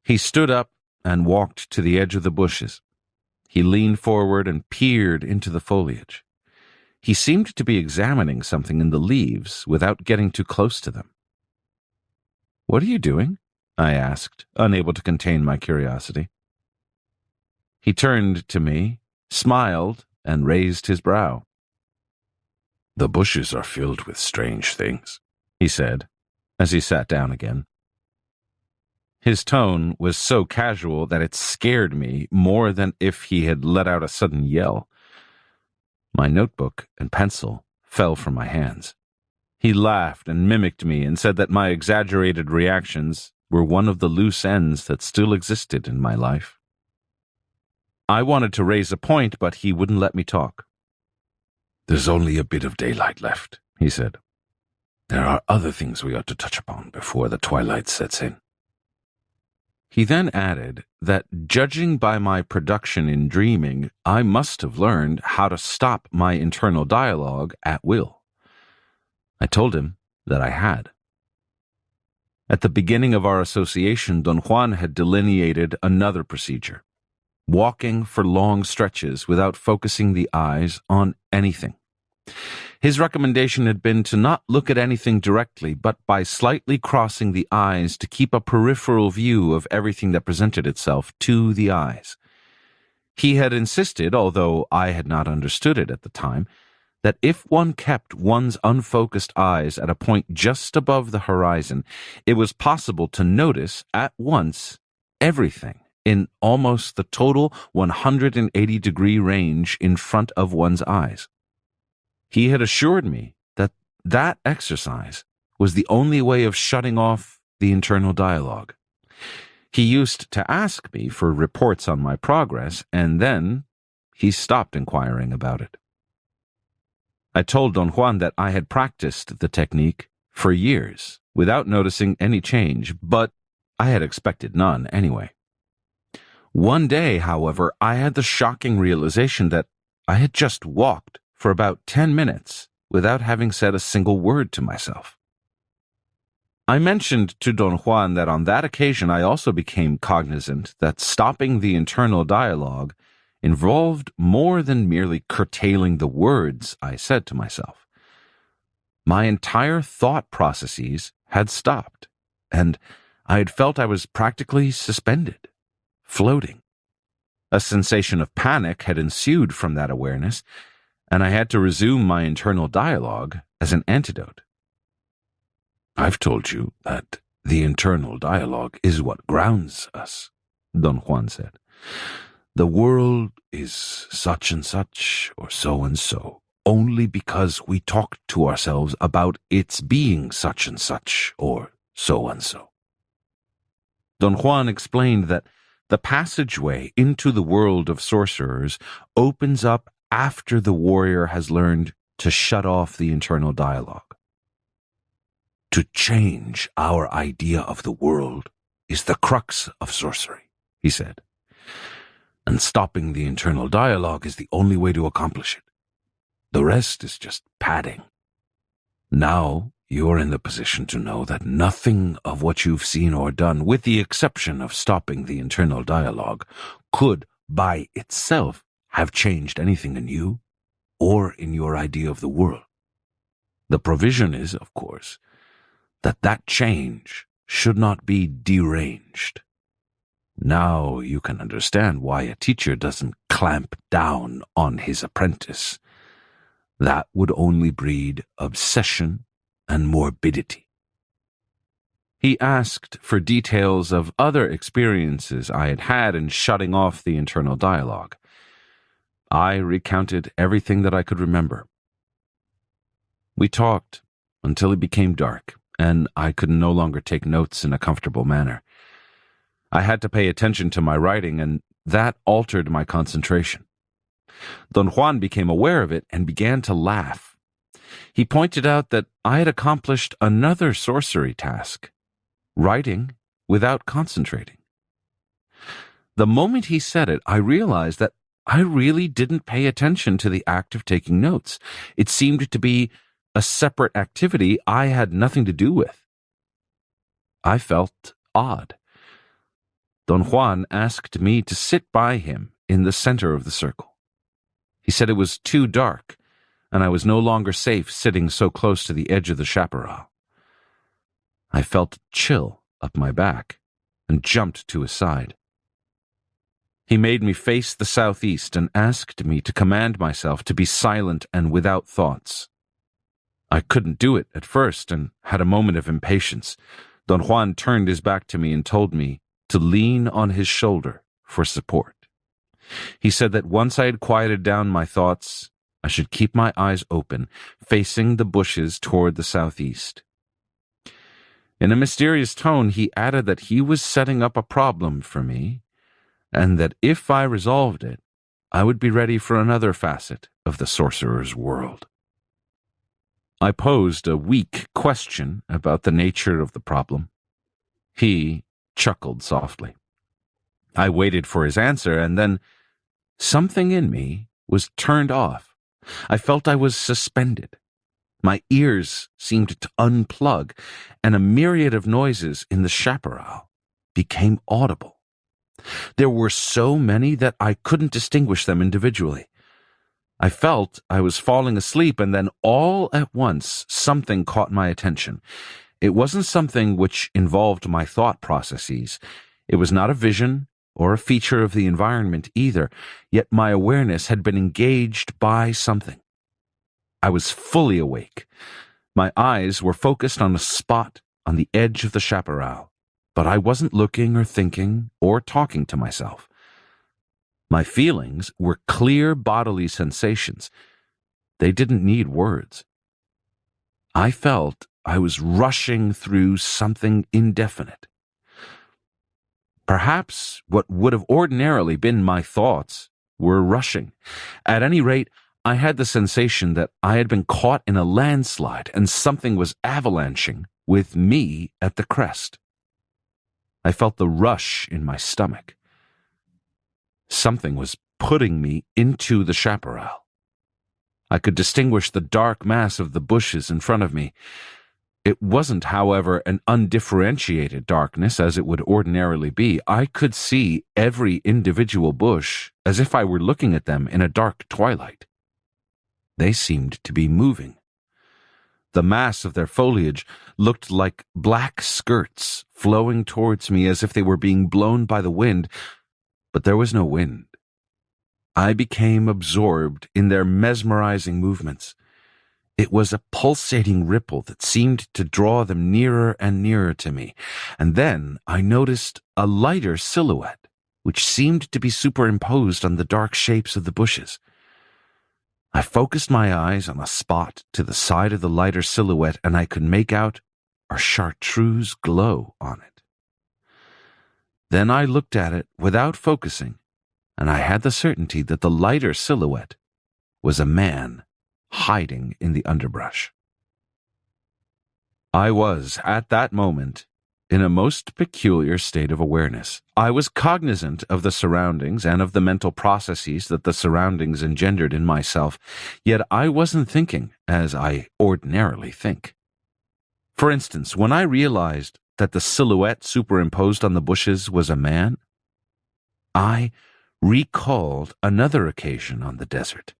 He stood up and walked to the edge of the bushes. He leaned forward and peered into the foliage. He seemed to be examining something in the leaves without getting too close to them. "What are you doing?" I asked, unable to contain my curiosity. He turned to me, smiled, and raised his brow. "The bushes are filled with strange things," he said, as he sat down again. His tone was so casual that it scared me more than if he had let out a sudden yell. My notebook and pencil fell from my hands. He laughed and mimicked me and said that my exaggerated reactions were one of the loose ends that still existed in my life. I wanted to raise a point, but he wouldn't let me talk. "There's only a bit of daylight left," he said. "There are other things we ought to touch upon before the twilight sets in." He then added that, judging by my production in dreaming, I must have learned how to stop my internal dialogue at will. I told him that I had. At the beginning of our association, Don Juan had delineated another procedure: walking for long stretches without focusing the eyes on anything. His recommendation had been to not look at anything directly, but by slightly crossing the eyes to keep a peripheral view of everything that presented itself to the eyes. He had insisted, although I had not understood it at the time, that if one kept one's unfocused eyes at a point just above the horizon, it was possible to notice at once everything in almost the total 180-degree range in front of one's eyes. He had assured me that that exercise was the only way of shutting off the internal dialogue. He used to ask me for reports on my progress, and then he stopped inquiring about it. I told Don Juan that I had practiced the technique for years without noticing any change, but I had expected none anyway. One day, however, I had the shocking realization that I had just walked for about 10 minutes without having said a single word to myself. I mentioned to Don Juan that on that occasion I also became cognizant that stopping the internal dialogue involved more than merely curtailing the words I said to myself. My entire thought processes had stopped, and I had felt I was practically suspended, floating. A sensation of panic had ensued from that awareness, and I had to resume my internal dialogue as an antidote. "I've told you that the internal dialogue is what grounds us," Don Juan said. "The world is such and such or so and so only because we talk to ourselves about its being such and such or so and so." Don Juan explained that the passageway into the world of sorcerers opens up after the warrior has learned to shut off the internal dialogue. "To change our idea of the world is the crux of sorcery," he said. "And stopping the internal dialogue is the only way to accomplish it. The rest is just padding. Now you're in the position to know that nothing of what you've seen or done, with the exception of stopping the internal dialogue, could by itself have changed anything in you or in your idea of the world. The provision is, of course, that that change should not be deranged. Now you can understand why a teacher doesn't clamp down on his apprentice. That would only breed obsession and morbidity." He asked for details of other experiences I had had in shutting off the internal dialogue. I recounted everything that I could remember. We talked until it became dark, and I could no longer take notes in a comfortable manner. I had to pay attention to my writing, and that altered my concentration. Don Juan became aware of it and began to laugh. He pointed out that I had accomplished another sorcery task: writing without concentrating. The moment he said it, I realized that I really didn't pay attention to the act of taking notes. It seemed to be a separate activity I had nothing to do with. I felt odd. Don Juan asked me to sit by him in the center of the circle. He said it was too dark, and I was no longer safe sitting so close to the edge of the chaparral. I felt a chill up my back and jumped to his side. He made me face the southeast and asked me to command myself to be silent and without thoughts. I couldn't do it at first and had a moment of impatience. Don Juan turned his back to me and told me to lean on his shoulder for support. He said that once I had quieted down my thoughts, I should keep my eyes open, facing the bushes toward the southeast. In a mysterious tone, he added that he was setting up a problem for me, and that if I resolved it, I would be ready for another facet of the sorcerer's world. I posed a weak question about the nature of the problem. He chuckled softly. I waited for his answer, and then something in me was turned off. I felt I was suspended. My ears seemed to unplug, and a myriad of noises in the chaparral became audible. There were so many that I couldn't distinguish them individually. I felt I was falling asleep, and then all at once something caught my attention. It wasn't something which involved my thought processes. It was not a vision or a feature of the environment either, yet my awareness had been engaged by something. I was fully awake. My eyes were focused on a spot on the edge of the chaparral, but I wasn't looking or thinking or talking to myself. My feelings were clear bodily sensations. They didn't need words. I felt I was rushing through something indefinite. Perhaps what would have ordinarily been my thoughts were rushing. At any rate, I had the sensation that I had been caught in a landslide and something was avalanching with me at the crest. I felt the rush in my stomach. Something was putting me into the chaparral. I could distinguish the dark mass of the bushes in front of me. It wasn't, however, an undifferentiated darkness as it would ordinarily be. I could see every individual bush as if I were looking at them in a dark twilight. They seemed to be moving. The mass of their foliage looked like black skirts flowing towards me as if they were being blown by the wind, but there was no wind. I became absorbed in their mesmerizing movements. It was a pulsating ripple that seemed to draw them nearer and nearer to me, and then I noticed a lighter silhouette, which seemed to be superimposed on the dark shapes of the bushes. I focused my eyes on a spot to the side of the lighter silhouette, and I could make out a chartreuse glow on it. Then I looked at it without focusing, and I had the certainty that the lighter silhouette was a man hiding in the underbrush. I was, at that moment, in a most peculiar state of awareness. I was cognizant of the surroundings and of the mental processes that the surroundings engendered in myself, yet I wasn't thinking as I ordinarily think. For instance, when I realized that the silhouette superimposed on the bushes was a man, I recalled another occasion on the desert.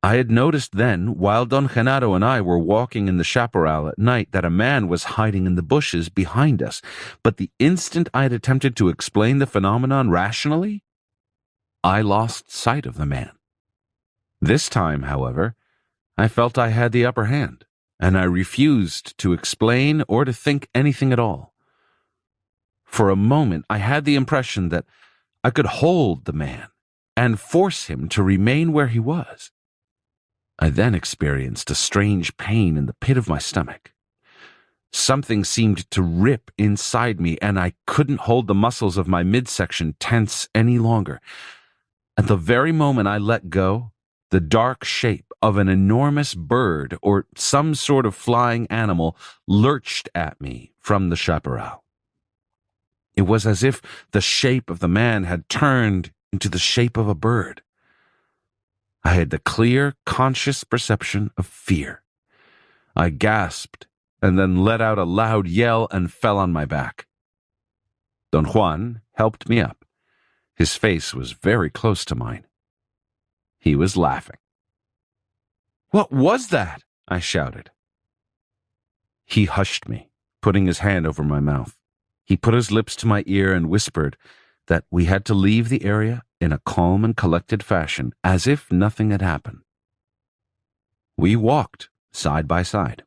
I had noticed then, while Don Genaro and I were walking in the chaparral at night, that a man was hiding in the bushes behind us, but the instant I had attempted to explain the phenomenon rationally, I lost sight of the man. This time, however, I felt I had the upper hand, and I refused to explain or to think anything at all. For a moment, I had the impression that I could hold the man and force him to remain where he was. I then experienced a strange pain in the pit of my stomach. Something seemed to rip inside me, and I couldn't hold the muscles of my midsection tense any longer. At the very moment I let go, the dark shape of an enormous bird or some sort of flying animal lurched at me from the chaparral. It was as if the shape of the man had turned into the shape of a bird. I had the clear, conscious perception of fear. I gasped and then let out a loud yell and fell on my back. Don Juan helped me up. His face was very close to mine. He was laughing. "What was that?" I shouted. He hushed me, putting his hand over my mouth. He put his lips to my ear and whispered that we had to leave the area in a calm and collected fashion, as if nothing had happened. We walked side by side.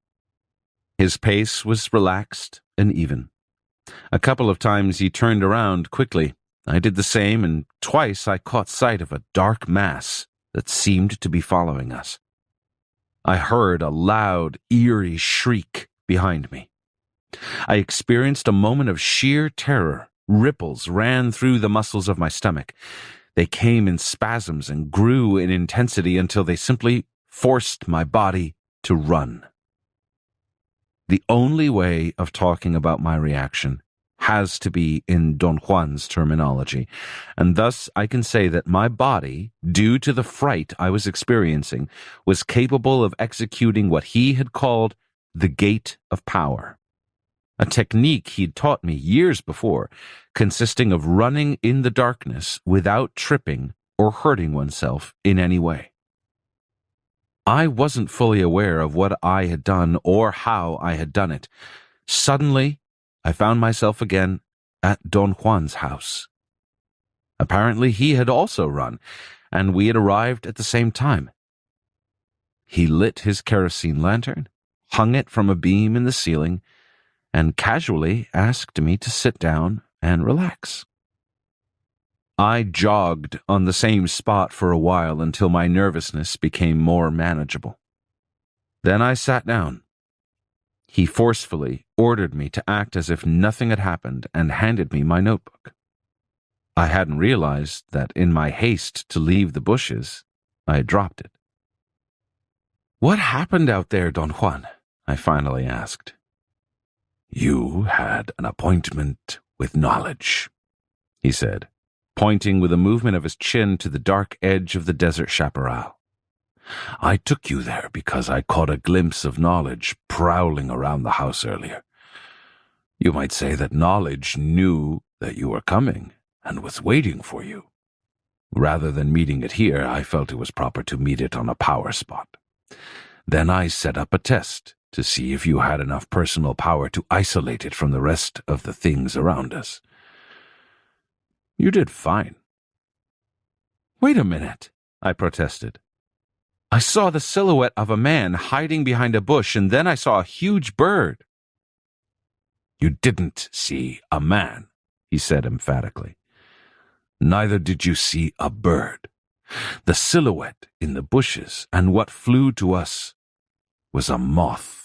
His pace was relaxed and even. A couple of times he turned around quickly. I did the same, and twice I caught sight of a dark mass that seemed to be following us. I heard a loud, eerie shriek behind me. I experienced a moment of sheer terror. Ripples ran through the muscles of my stomach. They came in spasms and grew in intensity until they simply forced my body to run. The only way of talking about my reaction has to be in Don Juan's terminology, and thus I can say that my body, due to the fright I was experiencing, was capable of executing what he had called the gate of power, a technique he'd taught me years before, consisting of running in the darkness without tripping or hurting oneself in any way. I wasn't fully aware of what I had done or how I had done it. Suddenly, I found myself again at Don Juan's house. Apparently, he had also run, and we had arrived at the same time. He lit his kerosene lantern, hung it from a beam in the ceiling, and casually asked me to sit down and relax. I jogged on the same spot for a while until my nervousness became more manageable. Then I sat down. He forcefully ordered me to act as if nothing had happened and handed me my notebook. I hadn't realized that in my haste to leave the bushes, I had dropped it. "What happened out there, Don Juan?" I finally asked. "You had an appointment with knowledge," he said, pointing with a movement of his chin to the dark edge of the desert chaparral. "I took you there because I caught a glimpse of knowledge prowling around the house earlier. You might say that knowledge knew that you were coming and was waiting for you. Rather than meeting it here, I felt it was proper to meet it on a power spot. Then I set up a test to see if you had enough personal power to isolate it from the rest of the things around us. You did fine." "Wait a minute," I protested. "I saw the silhouette of a man hiding behind a bush, and then I saw a huge bird." "You didn't see a man," he said emphatically. "Neither did you see a bird. The silhouette in the bushes and what flew to us was a moth.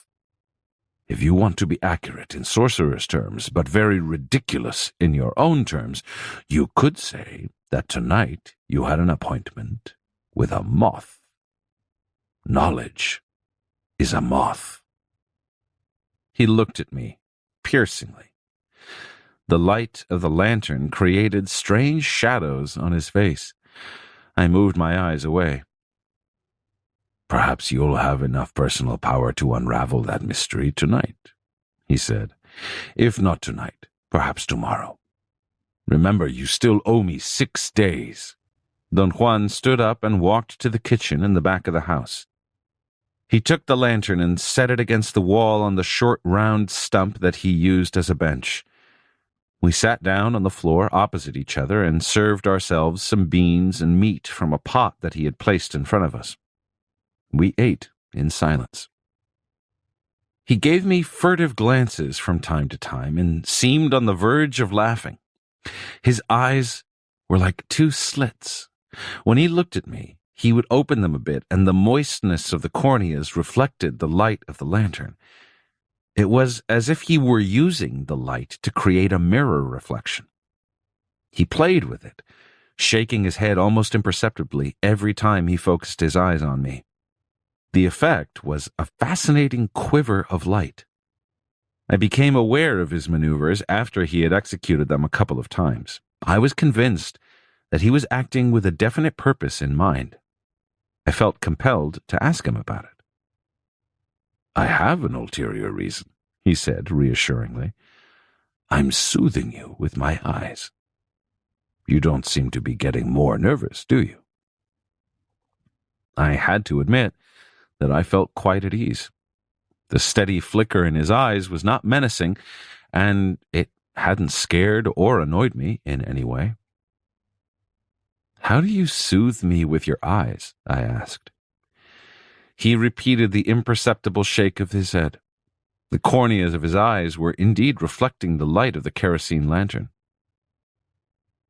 If you want to be accurate in sorcerer's terms, but very ridiculous in your own terms, you could say that tonight you had an appointment with a moth. Knowledge is a moth." He looked at me piercingly. The light of the lantern created strange shadows on his face. I moved my eyes away. "Perhaps you'll have enough personal power to unravel that mystery tonight," he said. "If not tonight, perhaps tomorrow. Remember, you still owe me 6 days. Don Juan stood up and walked to the kitchen in the back of the house. He took the lantern and set it against the wall on the short, round stump that he used as a bench. We sat down on the floor opposite each other and served ourselves some beans and meat from a pot that he had placed in front of us. We ate in silence. He gave me furtive glances from time to time and seemed on the verge of laughing. His eyes were like 2 slits. When he looked at me, he would open them a bit, and the moistness of the corneas reflected the light of the lantern. It was as if he were using the light to create a mirror reflection. He played with it, shaking his head almost imperceptibly every time he focused his eyes on me. The effect was a fascinating quiver of light. I became aware of his maneuvers after he had executed them a couple of times. I was convinced that he was acting with a definite purpose in mind. I felt compelled to ask him about it. "I have an ulterior reason," he said reassuringly. I'm soothing you with my eyes. You don't seem to be getting more nervous, do you? I had to admit that I felt quite at ease. The steady flicker in his eyes was not menacing, and it hadn't scared or annoyed me in any way. How do you soothe me with your eyes? I asked. He repeated the imperceptible shake of his head. The corneas of his eyes were indeed reflecting the light of the kerosene lantern.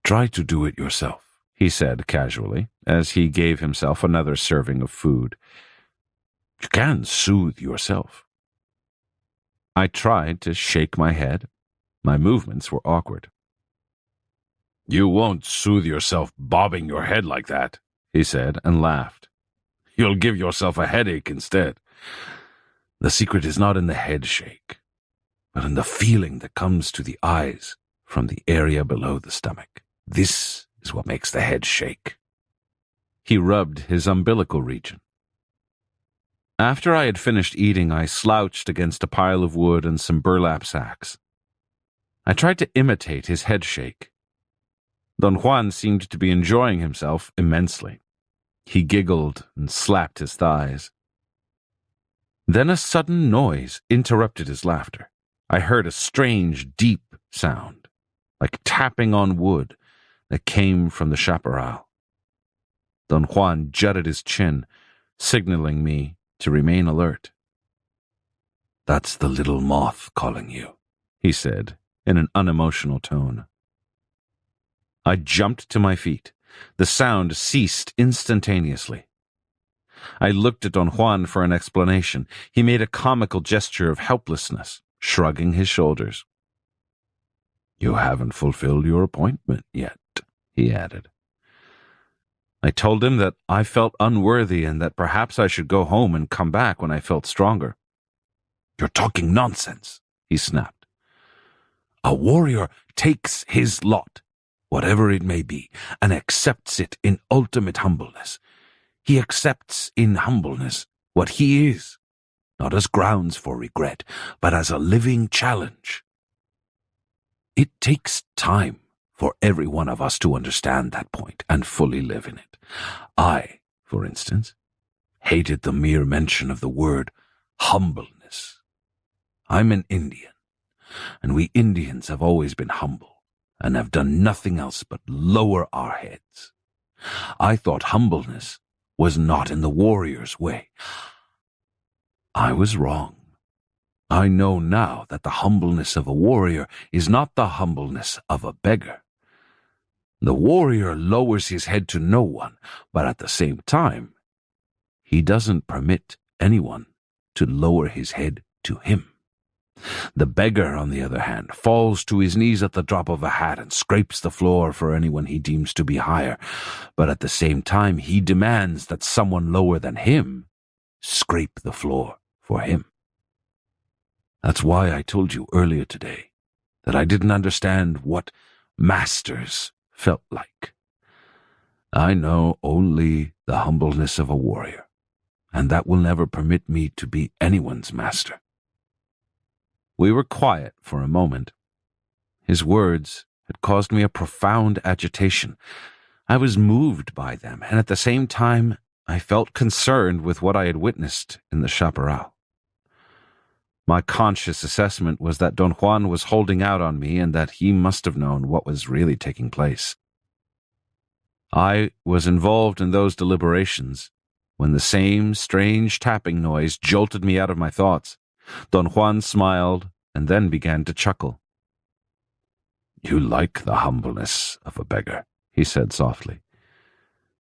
Try to do it yourself, he said casually, as he gave himself another serving of food. You can soothe yourself. I tried to shake my head. My movements were awkward. You won't soothe yourself bobbing your head like that, he said, and laughed. You'll give yourself a headache instead. The secret is not in the head shake, but in the feeling that comes to the eyes from the area below the stomach. This is what makes the head shake. He rubbed his umbilical region. After I had finished eating, I slouched against a pile of wood and some burlap sacks. I tried to imitate his head shake. Don Juan seemed to be enjoying himself immensely. He giggled and slapped his thighs. Then a sudden noise interrupted his laughter. I heard a strange, deep sound, like tapping on wood, that came from the chaparral. Don Juan jutted his chin, signaling me to remain alert. That's the little moth calling you, he said in an unemotional tone. I jumped to my feet. The sound ceased instantaneously. I looked at Don Juan for an explanation. He made a comical gesture of helplessness, shrugging his shoulders. You haven't fulfilled your appointment yet, he added. I told him that I felt unworthy and that perhaps I should go home and come back when I felt stronger. You're talking nonsense, he snapped. A warrior takes his lot, whatever it may be, and accepts it in ultimate humbleness. He accepts in humbleness what he is, not as grounds for regret, but as a living challenge. It takes time for every one of us to understand that point and fully live in it. I, for instance, hated the mere mention of the word humbleness. I'm an Indian, and we Indians have always been humble and have done nothing else but lower our heads. I thought humbleness was not in the warrior's way. I was wrong. I know now that the humbleness of a warrior is not the humbleness of a beggar. The warrior lowers his head to no one, but at the same time, he doesn't permit anyone to lower his head to him. The beggar, on the other hand, falls to his knees at the drop of a hat and scrapes the floor for anyone he deems to be higher, but at the same time he demands that someone lower than him scrape the floor for him. That's why I told you earlier today that I didn't understand what masters felt like. I know only the humbleness of a warrior, and that will never permit me to be anyone's master. We were quiet for a moment. His words had caused me a profound agitation. I was moved by them, and at the same time, I felt concerned with what I had witnessed in the chaparral. My conscious assessment was that Don Juan was holding out on me and that he must have known what was really taking place. I was involved in those deliberations when the same strange tapping noise jolted me out of my thoughts. Don Juan smiled and then began to chuckle. You like the humbleness of a beggar, he said softly.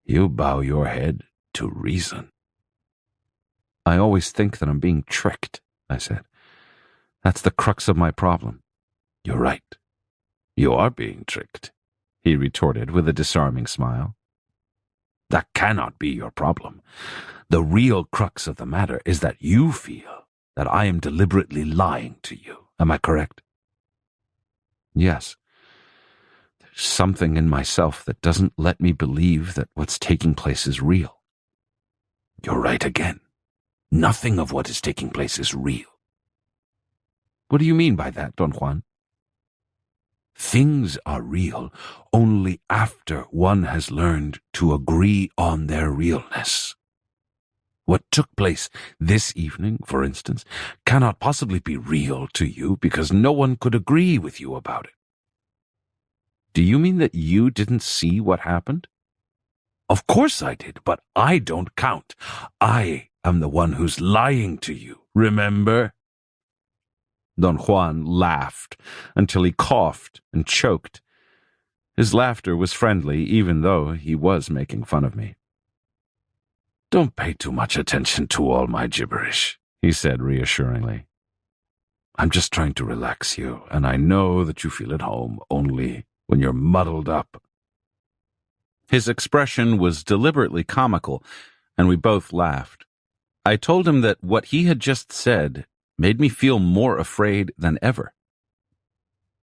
You bow your head to reason. I always think that I'm being tricked, I said. That's the crux of my problem. You're right. You are being tricked, he retorted with a disarming smile. That cannot be your problem. The real crux of the matter is that you feel that I am deliberately lying to you. Am I correct? Yes. There's something in myself that doesn't let me believe that what's taking place is real. You're right again. Nothing of what is taking place is real. What do you mean by that, Don Juan? Things are real only after one has learned to agree on their realness. What took place this evening, for instance, cannot possibly be real to you because no one could agree with you about it. Do you mean that you didn't see what happened? Of course I did, but I don't count. I am the one who's lying to you, remember? Don Juan laughed until he coughed and choked. His laughter was friendly, even though he was making fun of me. Don't pay too much attention to all my gibberish, he said reassuringly. I'm just trying to relax you, and I know that you feel at home only when you're muddled up. His expression was deliberately comical, and we both laughed. I told him that what he had just said made me feel more afraid than ever.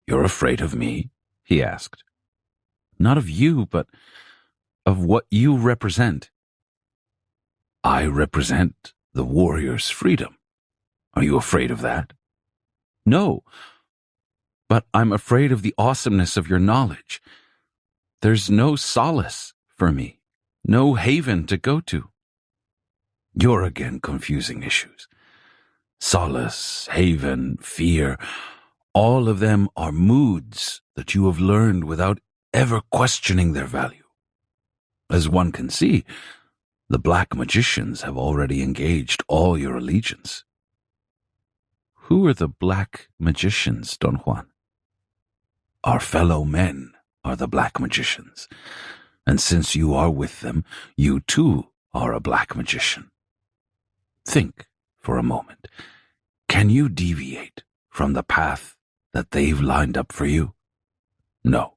You're afraid of me? He asked. Not of you, but of what you represent. I represent the warrior's freedom. Are you afraid of that? No, but I'm afraid of the awesomeness of your knowledge. There's no solace for me, no haven to go to. You're again confusing issues. Solace, haven, fear, all of them are moods that you have learned without ever questioning their value. As one can see, the black magicians have already engaged all your allegiance. Who are the black magicians, Don Juan? Our fellow men are the black magicians, and since you are with them, you too are a black magician. Think for a moment. Can you deviate from the path that they've lined up for you? No.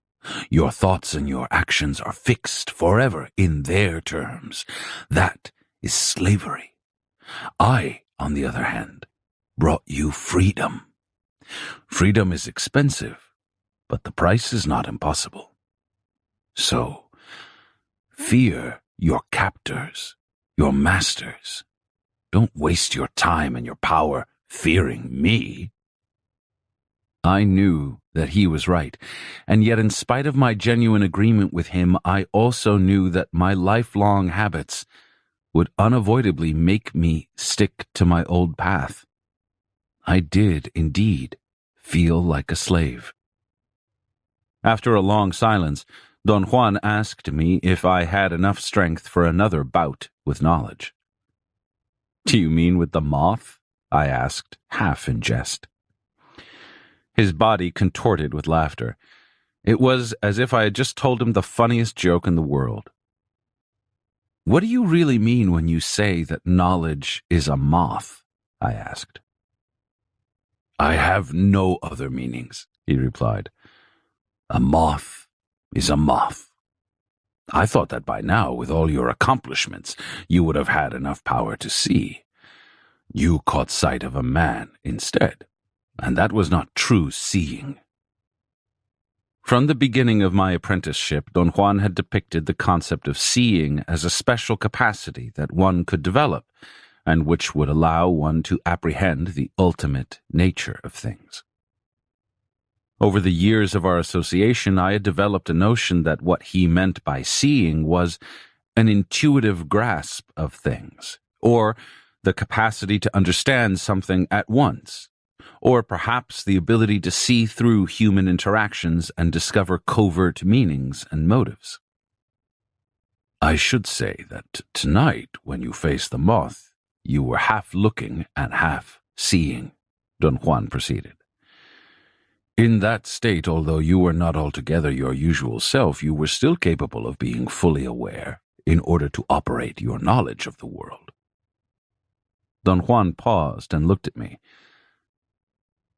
Your thoughts and your actions are fixed forever in their terms. That is slavery. I, on the other hand, brought you freedom. Freedom is expensive, but the price is not impossible. So, fear your captors, your masters. Don't waste your time and your power fearing me. I knew that he was right, and yet in spite of my genuine agreement with him, I also knew that my lifelong habits would unavoidably make me stick to my old path. I did, indeed, feel like a slave. After a long silence, Don Juan asked me if I had enough strength for another bout with knowledge. Do you mean with the moth? I asked, half in jest. His body contorted with laughter. It was as if I had just told him the funniest joke in the world. What do you really mean when you say that knowledge is a moth? I asked. I have no other meanings, he replied. A moth is a moth. I thought that by now, with all your accomplishments, you would have had enough power to see. You caught sight of a man instead, and that was not true seeing. From the beginning of my apprenticeship, Don Juan had depicted the concept of seeing as a special capacity that one could develop, and which would allow one to apprehend the ultimate nature of things. Over the years of our association, I had developed a notion that what he meant by seeing was an intuitive grasp of things, or the capacity to understand something at once, or perhaps the ability to see through human interactions and discover covert meanings and motives. I should say that tonight, when you faced the moth, you were half looking and half seeing, Don Juan proceeded. In that state, although you were not altogether your usual self, you were still capable of being fully aware in order to operate your knowledge of the world. Don Juan paused and looked at me.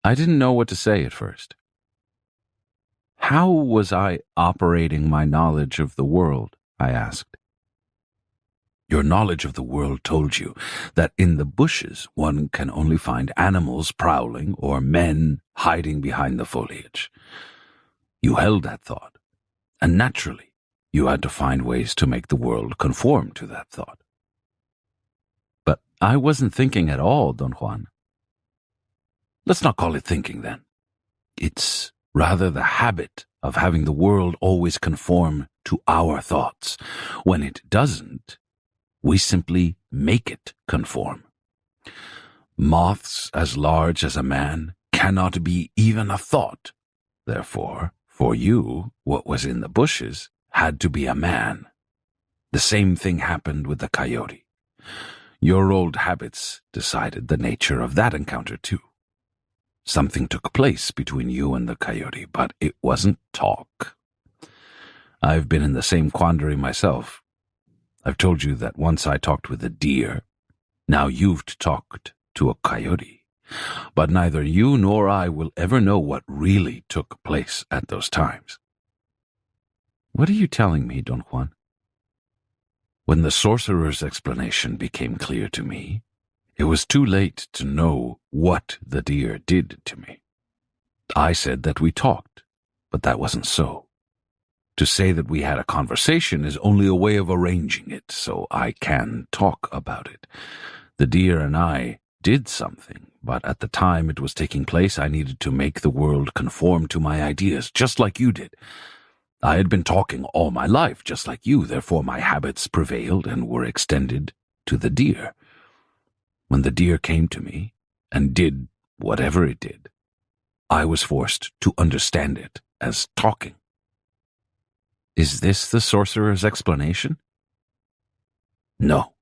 I didn't know what to say at first. How was I operating my knowledge of the world? I asked. Your knowledge of the world told you that in the bushes one can only find animals prowling or men hiding behind the foliage. You held that thought, and naturally you had to find ways to make the world conform to that thought. But I wasn't thinking at all, Don Juan. Let's not call it thinking, then. It's rather the habit of having the world always conform to our thoughts. When it doesn't, we simply make it conform. Moths as large as a man cannot be even a thought. Therefore, for you, what was in the bushes had to be a man. The same thing happened with the coyote. Your old habits decided the nature of that encounter too. Something took place between you and the coyote, but it wasn't talk. I've been in the same quandary myself. I've told you that once I talked with a deer. Now you've talked to a coyote. But neither you nor I will ever know what really took place at those times. What are you telling me, Don Juan? When the sorcerer's explanation became clear to me, it was too late to know what the deer did to me. I said that we talked, but that wasn't so. To say that we had a conversation is only a way of arranging it so I can talk about it. The deer and I did something, but at the time it was taking place, I needed to make the world conform to my ideas, just like you did. I had been talking all my life, just like you, therefore my habits prevailed and were extended to the deer. When the deer came to me and did whatever it did, I was forced to understand it as talking. Is this the sorcerer's explanation? No.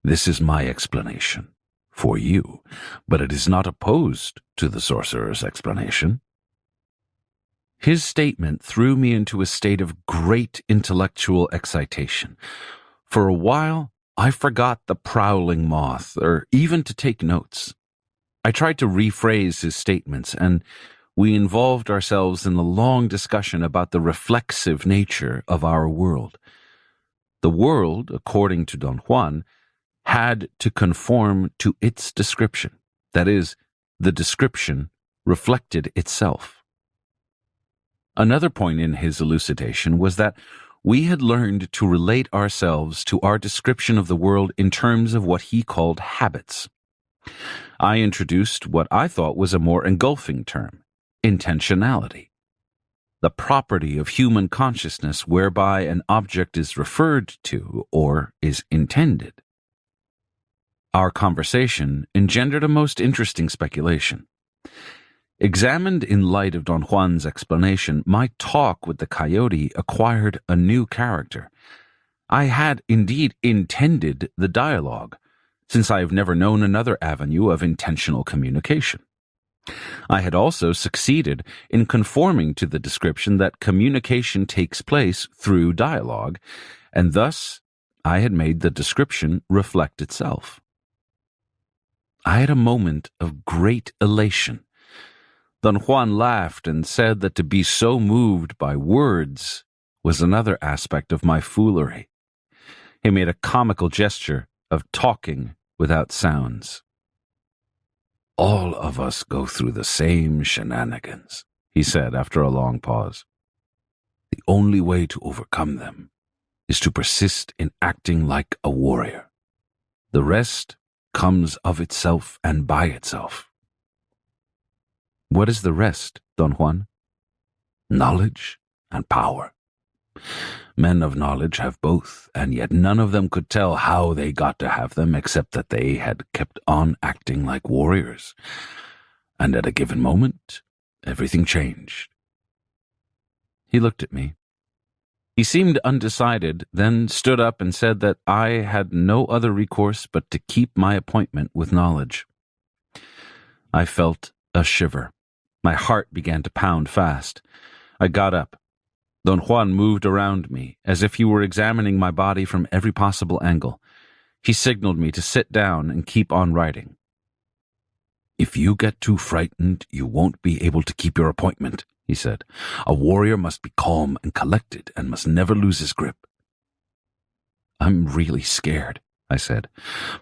This is my explanation for you, but it is not opposed to the sorcerer's explanation. His statement threw me into a state of great intellectual excitation. For a while, I forgot the prowling moth, or even to take notes. I tried to rephrase his statements, and we involved ourselves in a long discussion about the reflexive nature of our world. The world, according to Don Juan, had to conform to its description. That is, the description reflected itself. Another point in his elucidation was that we had learned to relate ourselves to our description of the world in terms of what he called habits. I introduced what I thought was a more engulfing term, intentionality, the property of human consciousness whereby an object is referred to or is intended. Our conversation engendered a most interesting speculation. Examined in light of Don Juan's explanation, my talk with the coyote acquired a new character. I had indeed intended the dialogue, since I have never known another avenue of intentional communication. I had also succeeded in conforming to the description that communication takes place through dialogue, and thus I had made the description reflect itself. I had a moment of great elation. Don Juan laughed and said that to be so moved by words was another aspect of my foolery. He made a comical gesture of talking without sounds. All of us go through the same shenanigans, he said after a long pause. The only way to overcome them is to persist in acting like a warrior. The rest comes of itself and by itself. What is the rest, Don Juan? Knowledge and power. Men of knowledge have both, and yet none of them could tell how they got to have them except that they had kept on acting like warriors. And at a given moment, everything changed. He looked at me. He seemed undecided, then stood up and said that I had no other recourse but to keep my appointment with knowledge. I felt a shiver. My heart began to pound fast. I got up. Don Juan moved around me, as if he were examining my body from every possible angle. He signaled me to sit down and keep on writing. If you get too frightened, you won't be able to keep your appointment, he said. A warrior must be calm and collected and must never lose his grip. I'm really scared, I said.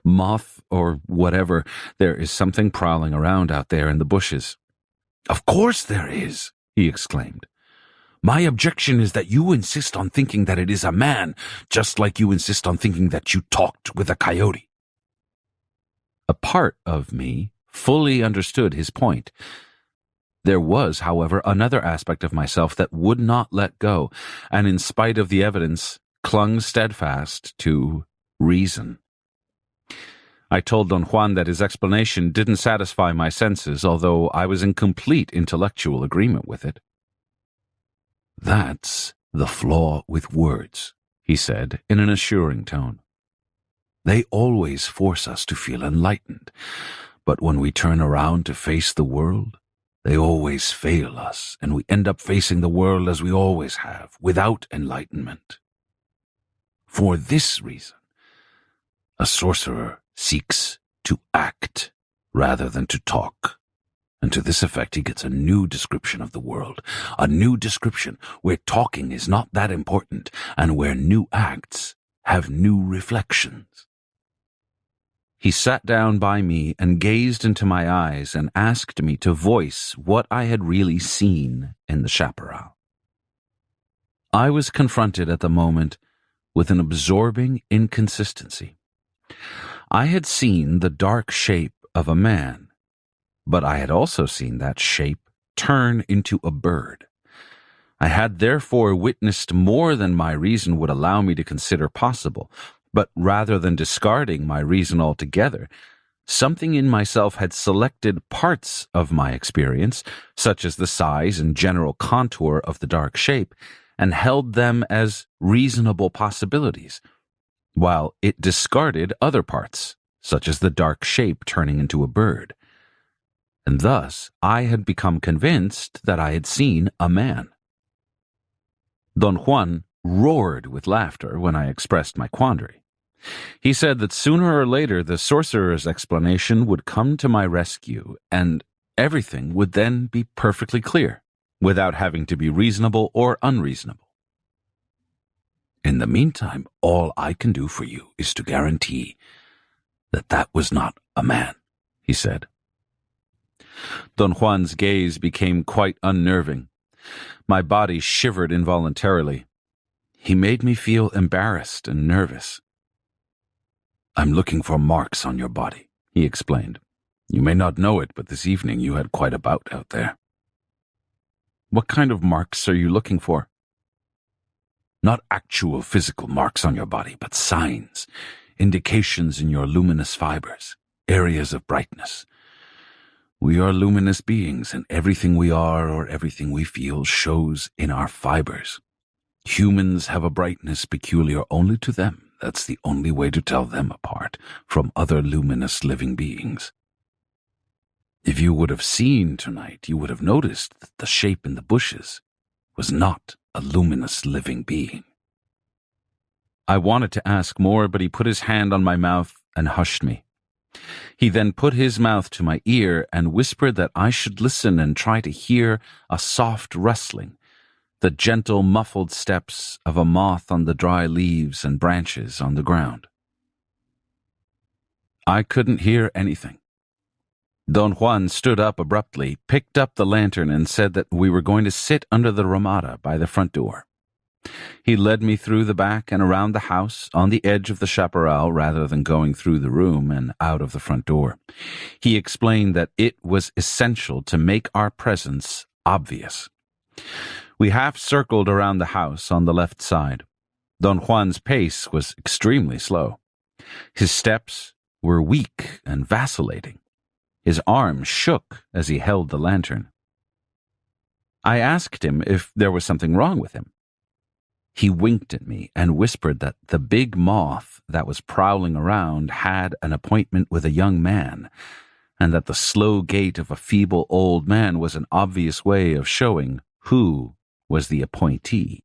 Moth or whatever, there is something prowling around out there in the bushes. Of course there is, he exclaimed. My objection is that you insist on thinking that it is a man, just like you insist on thinking that you talked with a coyote. A part of me fully understood his point. There was, however, another aspect of myself that would not let go, and in spite of the evidence, clung steadfast to reason. I told Don Juan that his explanation didn't satisfy my senses, although I was in complete intellectual agreement with it. "That's the flaw with words," he said in an assuring tone. "They always force us to feel enlightened, but when we turn around to face the world, they always fail us, and we end up facing the world as we always have, without enlightenment. For this reason, a sorcerer seeks to act rather than to talk. And to this effect, he gets a new description of the world, a new description where talking is not that important and where new acts have new reflections." He sat down by me and gazed into my eyes and asked me to voice what I had really seen in the chaparral. I was confronted at the moment with an absorbing inconsistency. I had seen the dark shape of a man, but I had also seen that shape turn into a bird. I had therefore witnessed more than my reason would allow me to consider possible, but rather than discarding my reason altogether, something in myself had selected parts of my experience, such as the size and general contour of the dark shape, and held them as reasonable possibilities, while it discarded other parts, such as the dark shape turning into a bird. And thus I had become convinced that I had seen a man. Don Juan roared with laughter when I expressed my quandary. He said that sooner or later the sorcerer's explanation would come to my rescue, and everything would then be perfectly clear, without having to be reasonable or unreasonable. "In the meantime, all I can do for you is to guarantee that that was not a man," he said. Don Juan's gaze became quite unnerving. My body shivered involuntarily. He made me feel embarrassed and nervous. "I'm looking for marks on your body," he explained. "You may not know it, but this evening you had quite a bout out there." "What kind of marks are you looking for?" "Not actual physical marks on your body, but signs, indications in your luminous fibers, areas of brightness. We are luminous beings, and everything we are or everything we feel shows in our fibers. Humans have a brightness peculiar only to them. That's the only way to tell them apart from other luminous living beings. If you would have seen tonight, you would have noticed that the shape in the bushes was not a luminous living being." I wanted to ask more, but he put his hand on my mouth and hushed me. He then put his mouth to my ear and whispered that I should listen and try to hear a soft rustling, the gentle muffled steps of a moth on the dry leaves and branches on the ground. I couldn't hear anything. Don Juan stood up abruptly, picked up the lantern, and said that we were going to sit under the ramada by the front door. He led me through the back and around the house on the edge of the chaparral rather than going through the room and out of the front door. He explained that it was essential to make our presence obvious. We half-circled around the house on the left side. Don Juan's pace was extremely slow. His steps were weak and vacillating. His arm shook as he held the lantern. I asked him if there was something wrong with him. He winked at me and whispered that the big moth that was prowling around had an appointment with a young man, and that the slow gait of a feeble old man was an obvious way of showing who was the appointee.